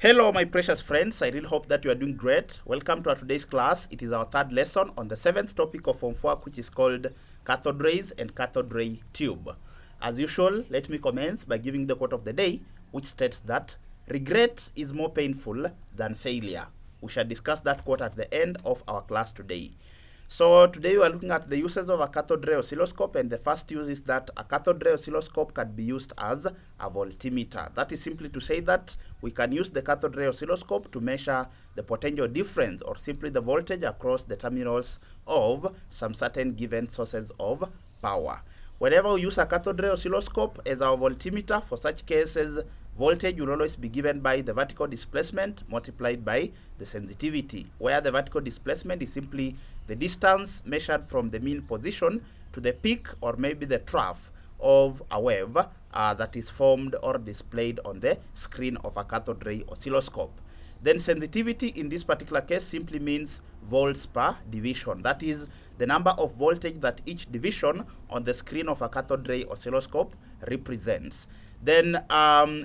Hello, my precious friends. I really hope that you are doing great. Welcome to our today's class. It is our third lesson on the seventh topic of Form 4, which is called cathode rays and cathode ray tube. As usual, let me commence by giving the quote of the day, which states that regret is more painful than failure. We shall discuss that quote at the end of our class today. So today we are looking at the uses of a cathode ray oscilloscope, and the first use is that a cathode ray oscilloscope can be used as a voltmeter. That is simply to say that we can use the cathode ray oscilloscope to measure the potential difference or simply the voltage across the terminals of some certain given sources of power. Whenever we use a cathode ray oscilloscope as our voltmeter, for such cases, voltage will always be given by the vertical displacement multiplied by the sensitivity, where the vertical displacement is simply the distance measured from the mean position to the peak or maybe the trough of a wave that is formed or displayed on the screen of a cathode ray oscilloscope. Then sensitivity in this particular case simply means volts per division. That is the number of voltage that each division on the screen of a cathode ray oscilloscope represents. Then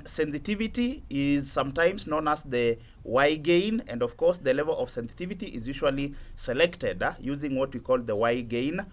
sensitivity is sometimes known as the Y gain, and of course the level of sensitivity is usually selected using what we call the Y gain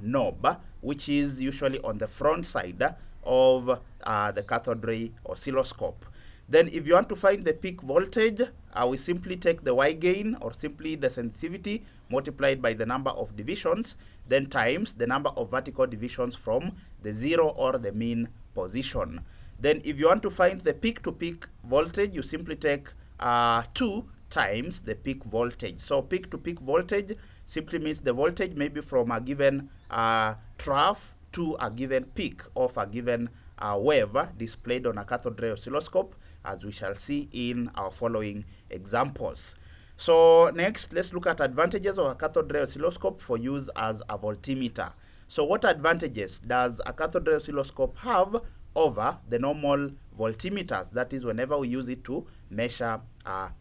knob, which is usually on the front side of the cathode ray oscilloscope. Then if you want to find the peak voltage, we simply take the Y gain or simply the sensitivity multiplied by the number of divisions, then times the number of vertical divisions from the zero or the mean position. Then if you want to find the peak to peak voltage, you simply take 2 times the peak voltage. So peak to peak voltage simply means the voltage maybe from a given trough to a given peak of a given wave displayed on a cathode ray oscilloscope, as we shall see in our following examples. So next, let's look at advantages of a cathode ray oscilloscope for use as a voltmeter. So what advantages does a cathode ray oscilloscope have over the normal voltmeters? That is, whenever we use it to measure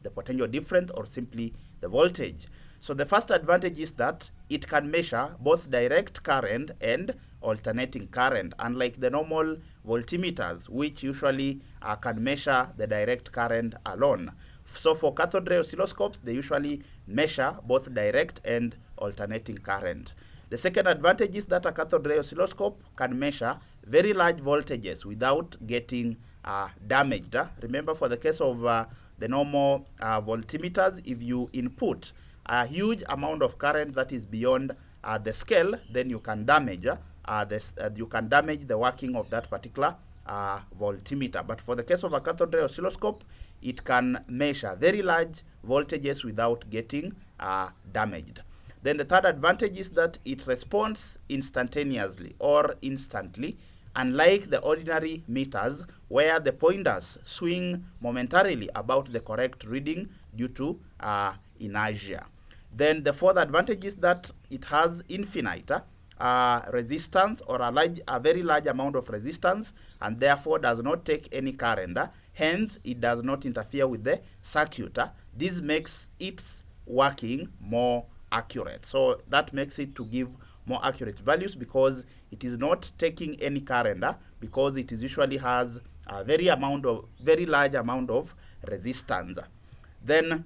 the potential difference or simply the voltage. So the first advantage is that it can measure both direct current and alternating current, unlike the normal voltmeters, which usually can measure the direct current alone. So for cathode ray oscilloscopes, they usually measure both direct and alternating current. The second advantage is that a cathode ray oscilloscope can measure very large voltages without getting damaged. Remember, for the case of the normal voltmeters, if you input a huge amount of current that is beyond the scale, then you can damage the working of that particular voltmeter. But for the case of a cathode ray oscilloscope, it can measure very large voltages without getting damaged. Then the third advantage is that it responds instantaneously or instantly, unlike the ordinary meters where the pointers swing momentarily about the correct reading due to inertia. Then the fourth advantage is that it has infinite resistance or a very large amount of resistance, and therefore does not take any current. Hence, it does not interfere with the circuit. This makes its working more accurate. So that makes it to give more accurate values because it is not taking any current, because it is usually has a very large amount of resistance. Then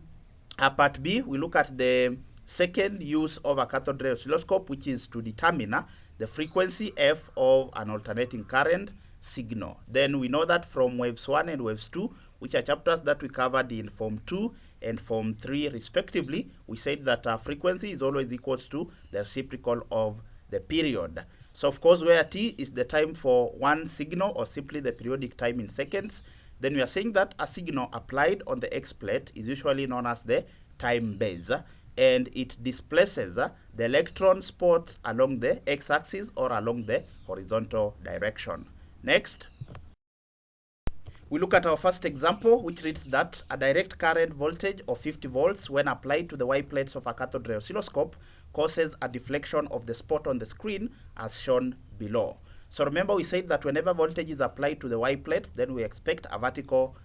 part B, we look at the second use of a cathode ray oscilloscope, which is to determine the frequency f of an alternating current signal. Then we know that from waves 1 and waves 2, which are chapters that we covered in Form 2 and Form 3 respectively, we said that frequency is always equals to the reciprocal of the period. So of course, where t is the time for one signal or simply the periodic time in seconds, then we are saying that a signal applied on the X plate is usually known as the time base, and it displaces the electron spots along the x-axis or along the horizontal direction. Next, we look at our first example, which reads that a direct current voltage of 50 volts when applied to the Y plates of a cathode ray oscilloscope causes a deflection of the spot on the screen as shown below. So remember, we said that whenever voltage is applied to the Y plate, then we expect a vertical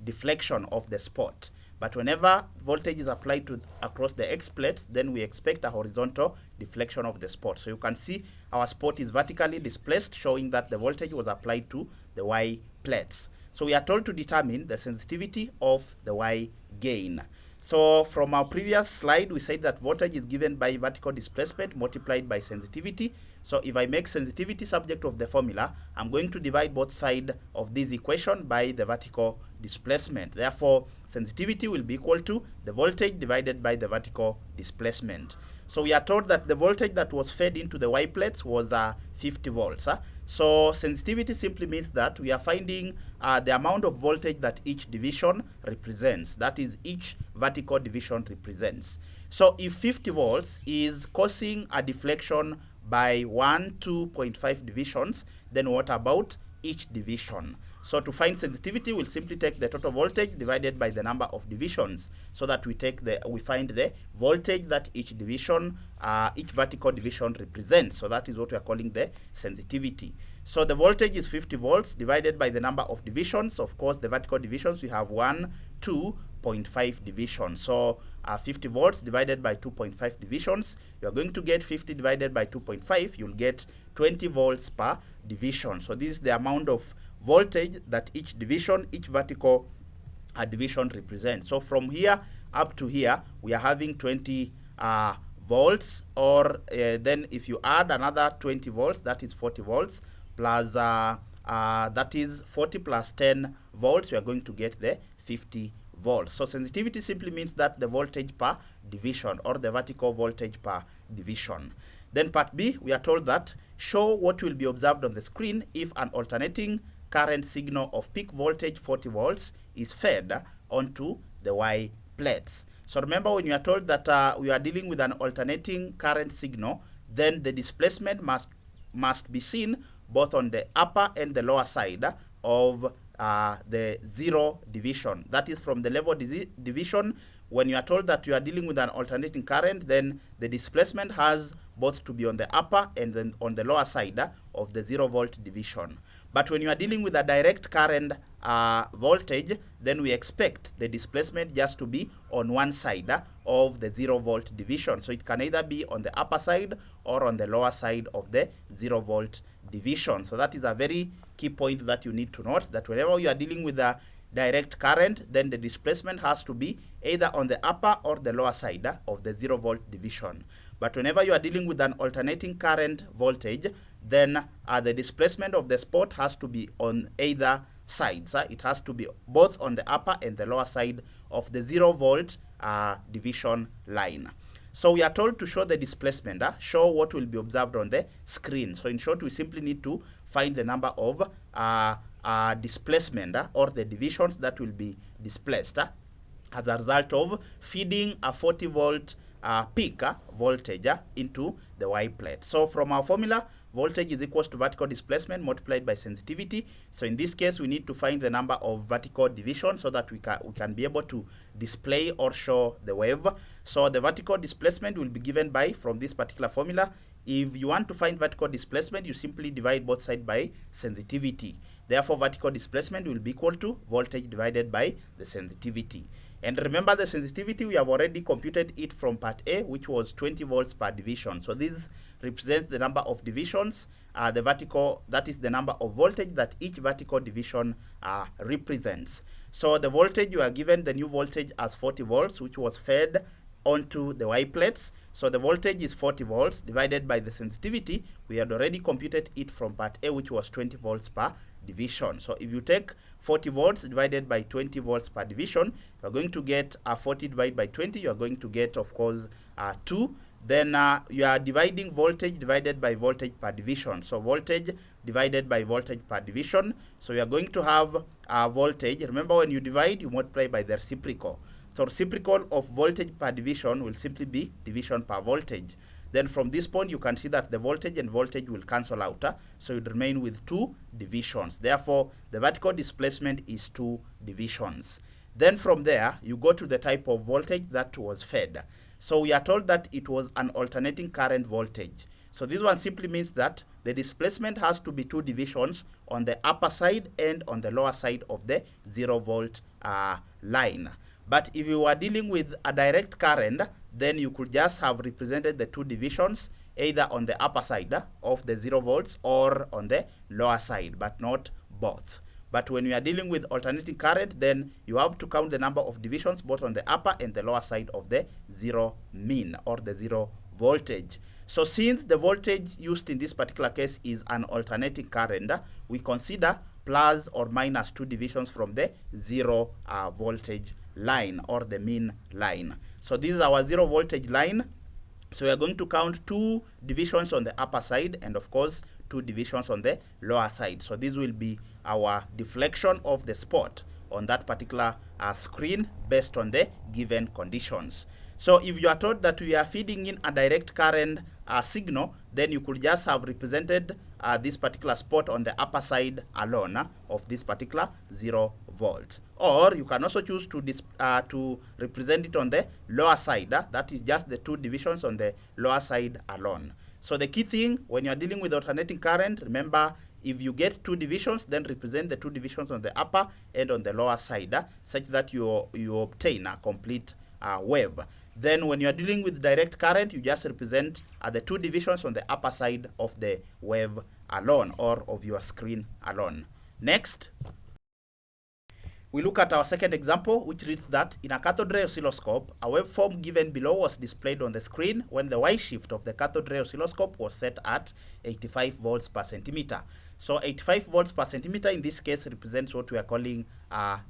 deflection of the spot. But whenever voltage is applied to across the X plate, then we expect a horizontal deflection of the spot. So you can see our spot is vertically displaced, showing that the voltage was applied to the Y plates. So we are told to determine the sensitivity of the Y gain. So from our previous slide, we said that voltage is given by vertical displacement multiplied by sensitivity. So if I make sensitivity subject of the formula, I'm going to divide both sides of this equation by the vertical displacement. Therefore, sensitivity will be equal to the voltage divided by the vertical displacement. So we are told that the voltage that was fed into the Y plates was 50 volts. So sensitivity simply means that we are finding the amount of voltage that each division represents. That is, each vertical division represents. So if 50 volts is causing a deflection by 2.5 divisions, then what about each division? So to find sensitivity, we'll simply take the total voltage divided by the number of divisions, so that we find the voltage that each division, each vertical division represents. So that is what we are calling the sensitivity. So the voltage is 50 volts divided by the number of divisions. Of course, the vertical divisions, we have 2.5 divisions. So 50 volts divided by 2.5 divisions, you are going to get 50 divided by 2.5, you'll get 20 volts per division. So this is the amount of voltage that each division, each vertical division represents. So from here up to here, we are having 20 volts, or then if you add another 20 volts, that is 40 volts, plus that is 40 plus 10 volts, you are going to get the 50 volts. So sensitivity simply means that the voltage per division, or the vertical voltage per division. Then part B, we are told that show what will be observed on the screen if an alternating current signal of peak voltage 40 volts is fed onto the Y plates. So remember, when you are told that we are dealing with an alternating current signal, then the displacement must be seen both on the upper and the lower side of the zero division. That is, from the level division, when you are told that you are dealing with an alternating current, then the displacement has both to be on the upper and then on the lower side of the 0 volt division. But when you are dealing with a direct current voltage, then we expect the displacement just to be on one side of the 0 volt division. So it can either be on the upper side or on the lower side of the 0 volt division. So that is a very key point that you need to note, that whenever you are dealing with a direct current, then the displacement has to be either on the upper or the lower side of the 0 volt division. But whenever you are dealing with an alternating current voltage, then the displacement of the spot has to be on either sides. It has to be both on the upper and the lower side of the 0 volt division line. So we are told to show the displacement, show what will be observed on the screen. So in short, we simply need to find the number of displacement or the divisions that will be displaced as a result of feeding a 40 volt peak voltage into the Y plate. So from our formula, voltage is equals to vertical displacement multiplied by sensitivity. So in this case, we need to find the number of vertical divisions so that we can be able to display or show the wave. So the vertical displacement will be given by, from this particular formula, if you want to find vertical displacement, you simply divide both sides by sensitivity. Therefore, vertical displacement will be equal to voltage divided by the sensitivity. And remember, the sensitivity, we have already computed it from part A, which was 20 volts per division. So this represents the number of divisions, the vertical, that is the number of voltage that each vertical division represents. So the voltage, you are given the new voltage as 40 volts, which was fed onto the Y plates. So the voltage is 40 volts divided by the sensitivity. We had already computed it from part A, which was 20 volts per division. So if you take 40 volts divided by 20 volts per division, you are going to get 40 divided by 20. You are going to get, of course, 2. Then you are dividing voltage divided by voltage per division. So voltage divided by voltage per division. So you are going to have voltage. Remember, when you divide, you multiply by the reciprocal. So reciprocal of voltage per division will simply be division per voltage. Then from this point, you can see that the voltage and voltage will cancel out. So it remain with 2 divisions. Therefore, the vertical displacement is 2 divisions. Then from there, you go to the type of voltage that was fed. So we are told that it was an alternating current voltage. So this one simply means that the displacement has to be 2 divisions on the upper side and on the lower side of the 0 volt line. But if you are dealing with a direct current, then you could just have represented the 2 divisions either on the upper side of the 0 volts or on the lower side, but not both. But when we are dealing with alternating current, then you have to count the number of divisions both on the upper and the lower side of the zero mean or the zero voltage. So since the voltage used in this particular case is an alternating current, we consider plus or minus 2 divisions from the zero voltage line or the mean line. So this is our zero voltage line. So we are going to count 2 divisions on the upper side and of course 2 divisions on the lower side. So this will be our deflection of the spot on that particular screen based on the given conditions. So if you are told that we are feeding in a direct current signal, then you could just have represented this particular spot on the upper side alone of this particular 0 volt. Or you can also choose to represent it on the lower side. That is just the 2 divisions on the lower side alone. So the key thing when you are dealing with alternating current, remember, if you get 2 divisions, then represent the 2 divisions on the upper and on the lower side, such that you obtain a complete wave. Then when you are dealing with direct current, you just represent the 2 divisions on the upper side of the wave alone or of your screen alone. Next, we look at our second example, which reads that in a cathode ray oscilloscope, a waveform given below was displayed on the screen when the Y shift of the cathode ray oscilloscope was set at 85 volts per centimeter. So 85 volts per centimeter in this case represents what we are calling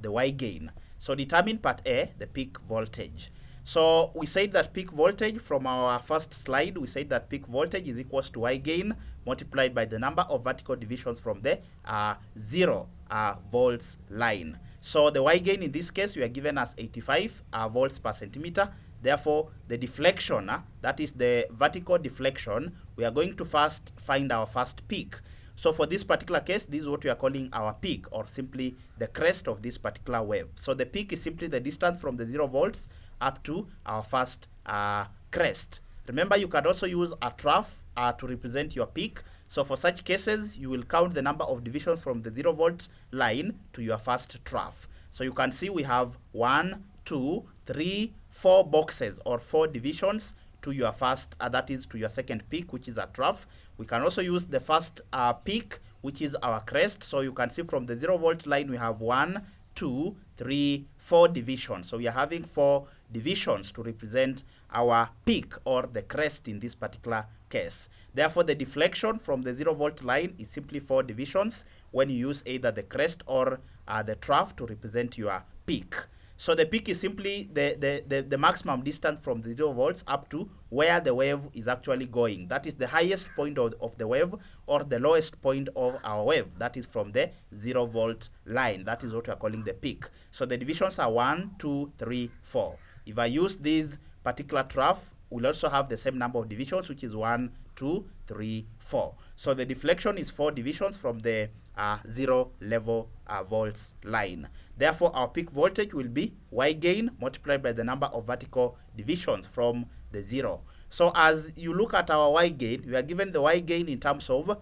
the Y gain. So determine part A, the peak voltage. So we said that peak voltage from our first slide, we said that peak voltage is equals to Y gain multiplied by the number of vertical divisions from the 0 volts line. So the Y gain in this case we are given as 85 volts per centimeter. Therefore, the deflection, that is the vertical deflection, we are going to first find our first peak. So for this particular case, this is what we are calling our peak, or simply the crest of this particular wave. So the peak is simply the distance from the 0 volts up to our first crest. Remember, you can also use a trough to represent your peak. So for such cases, you will count the number of divisions from the 0 volts line to your first trough. So you can see we have 1, 2, 3, 4 boxes or 4 divisions to your first, that is to your second peak, which is a trough. We can also use the first peak, which is our crest. So you can see from the 0 volt line, we have 1, 2, 3, 4 divisions. So we are having 4 divisions to represent our peak or the crest in this particular case. Therefore, the deflection from the 0 volt line is simply 4 divisions when you use either the crest or the trough to represent your peak. So the peak is simply the maximum distance from the 0 volts up to where the wave is actually going. That is the highest point of the wave or the lowest point of our wave. That is from the 0 volt line. That is what we are calling the peak. So the divisions are 1, 2, 3, 4. If I use this particular trough, we'll also have the same number of divisions, which is 1, 2, 3, 4. So the deflection is 4 divisions from the 0 level volts line. Therefore, our peak voltage will be Y gain multiplied by the number of vertical divisions from the 0. So as you look at our Y gain, we are given the Y gain in terms of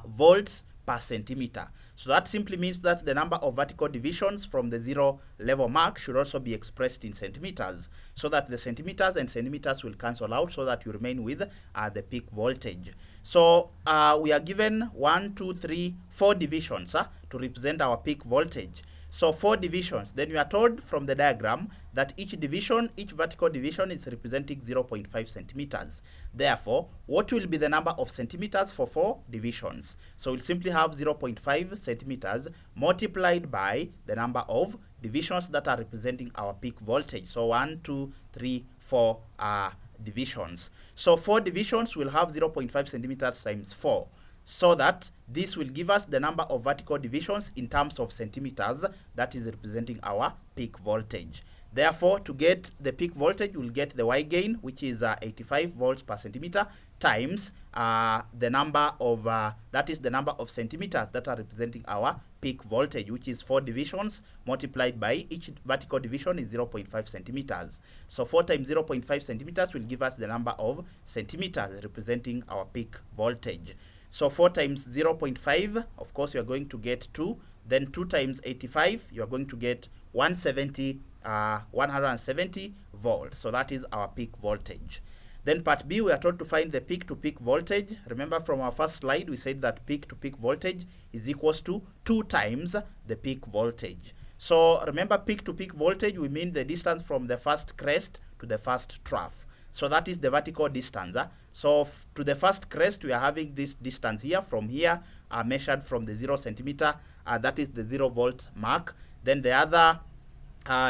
volts per centimeter. So that simply means that the number of vertical divisions from the 0 level mark should also be expressed in centimeters, so that the centimeters and centimeters will cancel out, so that you remain with the peak voltage. So we are given 1, 2, 3, 4 divisions to represent our peak voltage. So 4 divisions. Then we are told from the diagram that each vertical division is representing 0.5 centimeters. Therefore, what will be the number of centimeters for 4 divisions? So we'll simply have 0.5 centimeters multiplied by the number of divisions that are representing our peak voltage. So 1, 2, 3, 4 divisions. So 4 divisions will have 0.5 centimeters times 4. So that this will give us the number of vertical divisions in terms of centimeters that is representing our peak voltage. Therefore, to get the peak voltage, we'll get the Y gain, which is 85 volts per centimeter, times the number of, that is the number of centimeters that are representing our peak voltage, which is 4 divisions multiplied by each vertical division is 0.5 centimeters. So 4 times 0.5 centimeters will give us the number of centimeters representing our peak voltage. So 4 times 0.5, of course, you are going to get 2. Then 2 times 85, you are going to get 170 volts. So that is our peak voltage. Then part B, we are told to find the peak-to-peak voltage. Remember from our first slide, we said that peak-to-peak voltage is equals to 2 times the peak voltage. So remember, peak-to-peak voltage, we mean the distance from the first crest to the first trough. So that is the vertical distance. So to the first crest, we are having this distance here. From here, measured from the 0 centimeter, that is the 0 volt mark. Then the other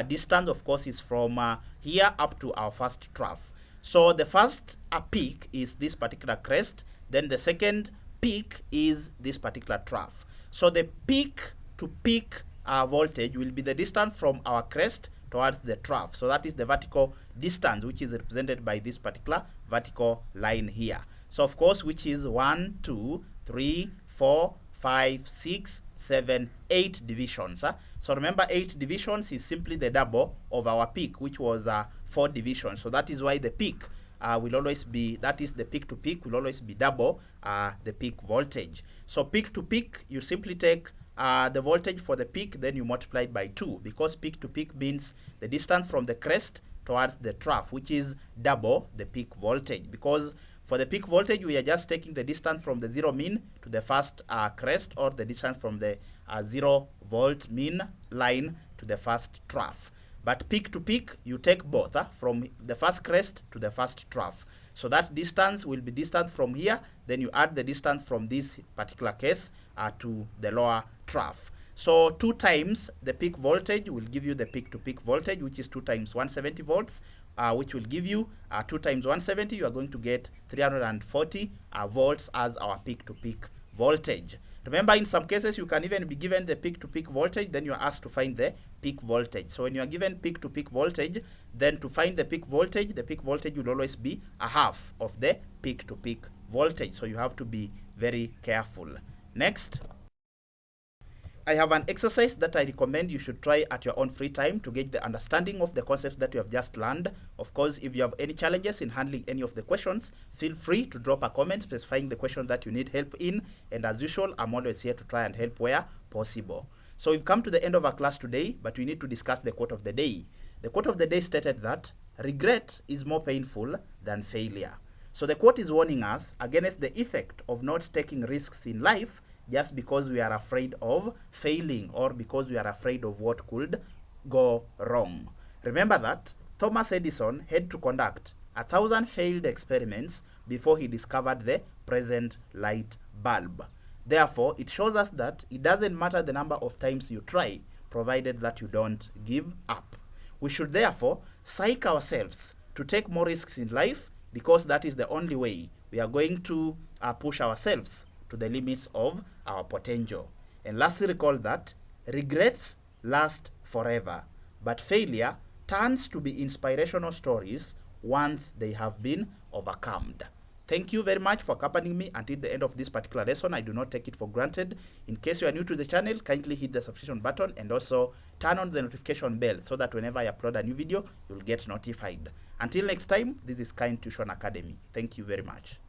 distance, of course, is from here up to our first trough. So the first peak is this particular crest, then the second peak is this particular trough. So the peak to peak voltage will be the distance from our crest towards the trough. So that is the vertical distance, which is represented by this particular vertical line here. So of course, which is 1, 2, 3, 4, 5, 6, 7, 8 divisions. So remember, 8 divisions is simply the double of our peak, which was 4 divisions. So that is why the peak will always be, that is the peak to peak will always be double the peak voltage. So peak to peak, you simply take the voltage for the peak, then you multiply it by 2, because peak to peak means the distance from the crest towards the trough, which is double the peak voltage. Because for the peak voltage, we are just taking the distance from the 0 mean to the first crest, or the distance from the 0 volt mean line to the first trough. But peak to peak, you take both, from the first crest to the first trough. So that distance will be distance from here, then you add the distance from this particular case to the lower trough. So 2 times the peak voltage will give you the peak to peak voltage, which is 2 times 170 volts, which will give you 2 times 170, you are going to get 340 volts as our peak to peak voltage. Remember, in some cases, you can even be given the peak to peak voltage, then you are asked to find the peak voltage. So when you are given peak to peak voltage, then to find the peak voltage will always be a half of the peak to peak voltage. So you have to be very careful. Next, I have an exercise that I recommend you should try at your own free time to get the understanding of the concepts that you have just learned. Of course, if you have any challenges in handling any of the questions, feel free to drop a comment specifying the question that you need help in. And as usual, I'm always here to try and help where possible. So we've come to the end of our class today, but we need to discuss the quote of the day. The quote of the day stated that regret is more painful than failure. So the quote is warning us against the effect of not taking risks in life just because we are afraid of failing, or because we are afraid of what could go wrong. Remember that Thomas Edison had to conduct 1,000 failed experiments before he discovered the present light bulb. Therefore, it shows us that it doesn't matter the number of times you try, provided that you don't give up. We should therefore psych ourselves to take more risks in life, because that is the only way we are going to push ourselves to the limits of our potential. And lastly, recall that regrets last forever, but failure turns to be inspirational stories once they have been overcome. Thank you very much for accompanying me until the end of this particular lesson. I do not take it for granted. In case you are new to the channel, kindly hit the subscription button and also turn on the notification bell so that whenever I upload a new video, you'll get notified. Until next time, this is Kind Tuition Academy. Thank you very much.